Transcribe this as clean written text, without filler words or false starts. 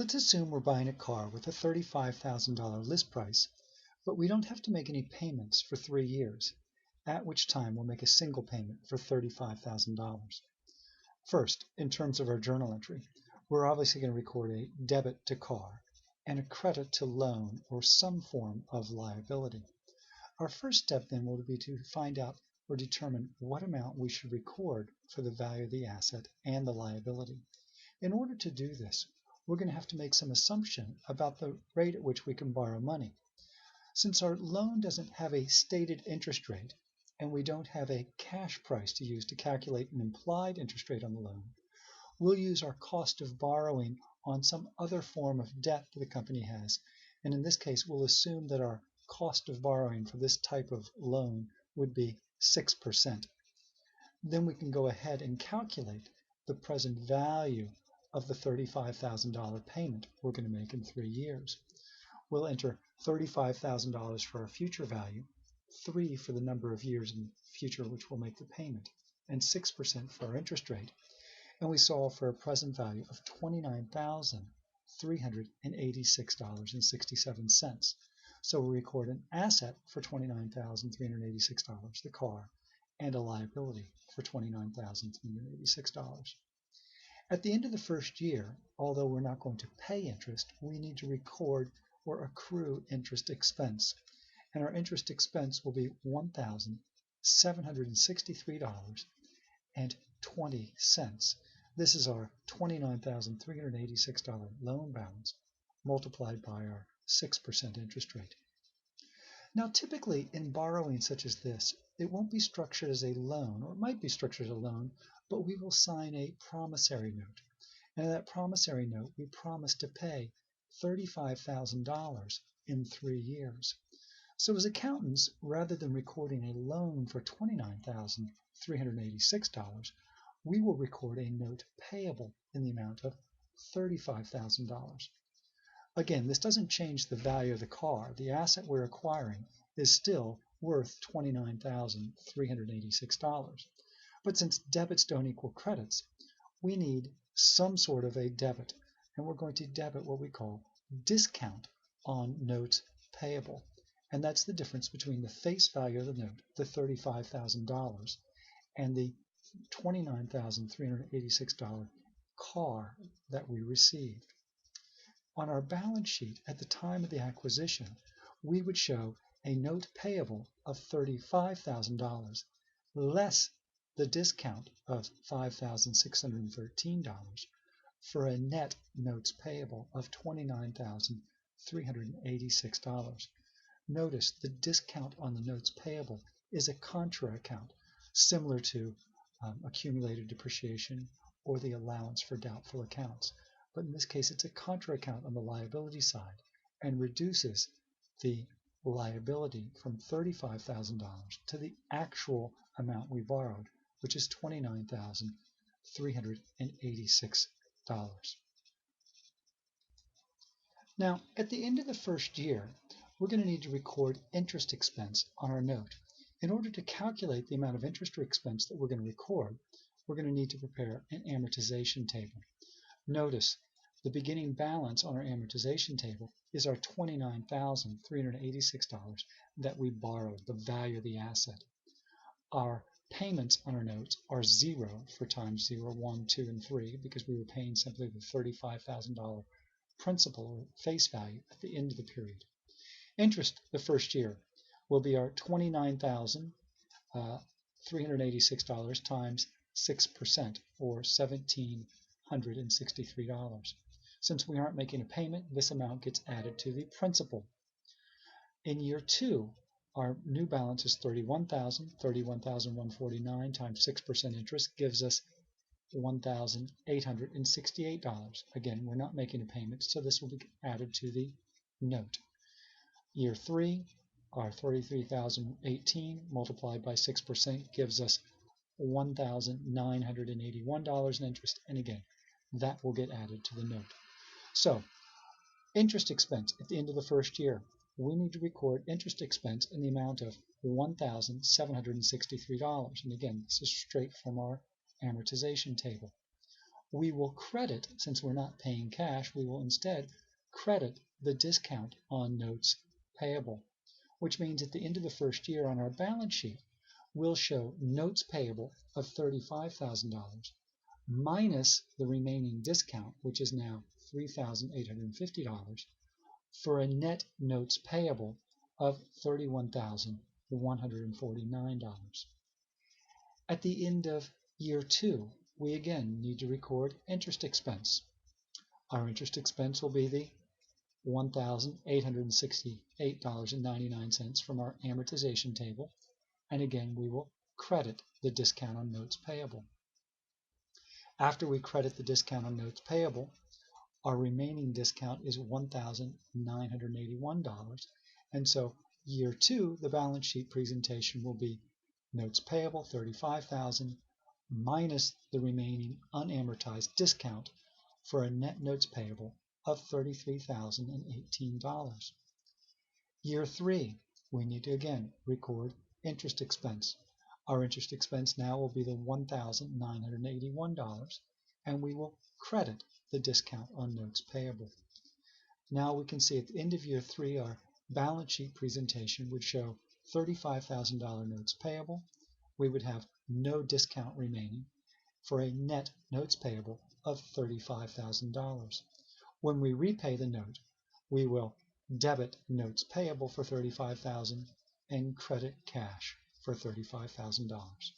Let's assume we're buying a car with a $35,000 list price, but we don't have to make any payments for 3 years, at which time we'll make a single payment for $35,000. First, in terms of our journal entry, we're obviously going to record a debit to car and a credit to loan or some form of liability. Our first step then will be to find out or determine what amount we should record for the value of the asset and the liability. In order to do this, we're going to have to make some assumption about the rate at which we can borrow money. Since our loan doesn't have a stated interest rate, and we don't have a cash price to use to calculate an implied interest rate on the loan, we'll use our cost of borrowing on some other form of debt that the company has, and in this case we'll assume that our cost of borrowing for this type of loan would be 6%. Then we can go ahead and calculate the present value of the $35,000 payment we're going to make in 3 years. We'll enter $35,000 for our future value, 3 for the number of years in the future which we'll make the payment, and 6% for our interest rate, and we solve for a present value of $29,386.67. So we record an asset for $29,386, the car, and a liability for $29,386. At the end of the first year, although we're not going to pay interest, we need to record or accrue interest expense. And our interest expense will be $1,763.20. This is our $29,386 loan balance multiplied by our 6% interest rate. Now, typically in borrowing such as this, it won't be structured as a loan, or it might be structured as a loan, but we will sign a promissory note. And in that promissory note, we promise to pay $35,000 in 3 years. So as accountants, rather than recording a loan for $29,386, we will record a note payable in the amount of $35,000. Again, this doesn't change the value of the car. The asset we're acquiring is still worth $29,386. But since debits don't equal credits, we need some sort of a debit, and we're going to debit what we call discount on notes payable. And that's the difference between the face value of the note, the $35,000, and the $29,386 car that we received. On our balance sheet at the time of the acquisition, we would show a note payable of $35,000 less the discount of $5,613 for a net notes payable of $29,386. Notice the discount on the notes payable is a contra account, similar to accumulated depreciation or the allowance for doubtful accounts. But in this case, it's a contra account on the liability side and reduces the liability from $35,000 to the actual amount we borrowed, which is $29,386. Now, at the end of the first year, we're going to need to record interest expense on our note. In order to calculate the amount of interest or expense that we're going to record, we're going to need to prepare an amortization table. Notice the beginning balance on our amortization table is our $29,386 that we borrowed, the value of the asset. Our payments on our notes are 0 for times 0, 1, 2, and 3 because we were paying simply the $35,000 principal or face value at the end of the period. Interest the first year will be our $29,386 times 6% or $1,763. Since we aren't making a payment, this amount gets added to the principal. In year 2, our new balance is $31,149 times 6% interest gives us $1,868. Again, we're not making a payment, so this will be added to the note. Year 3, our $33,018 multiplied by 6% gives us $1,981 in interest, and again, that will get added to the note. So, interest expense at the end of the first year, we need to record interest expense in the amount of $1,763. And again, this is straight from our amortization table. we will credit, since we're not paying cash, we will instead credit the discount on notes payable, which means at the end of the first year on our balance sheet, we'll show notes payable of $35,000 minus the remaining discount, which is now $3,850, for a net notes payable of $31,149. At the end of year 2, we again need to record interest expense. Our interest expense will be the $1,868.99 from our amortization table, and again we will credit the discount on notes payable. After we credit the discount on notes payable, our remaining discount is $1,981, and so year 2, the balance sheet presentation will be notes payable $35,000 minus the remaining unamortized discount for a net notes payable of $33,018. Year 3, we need to again record interest expense. Our interest expense now will be the $1,981, and we will credit the discount on notes payable. Now we can see at the end of year 3, our balance sheet presentation would show $35,000 notes payable. We would have no discount remaining for a net notes payable of $35,000. When we repay the note, we will debit notes payable for $35,000 and credit cash for $35,000.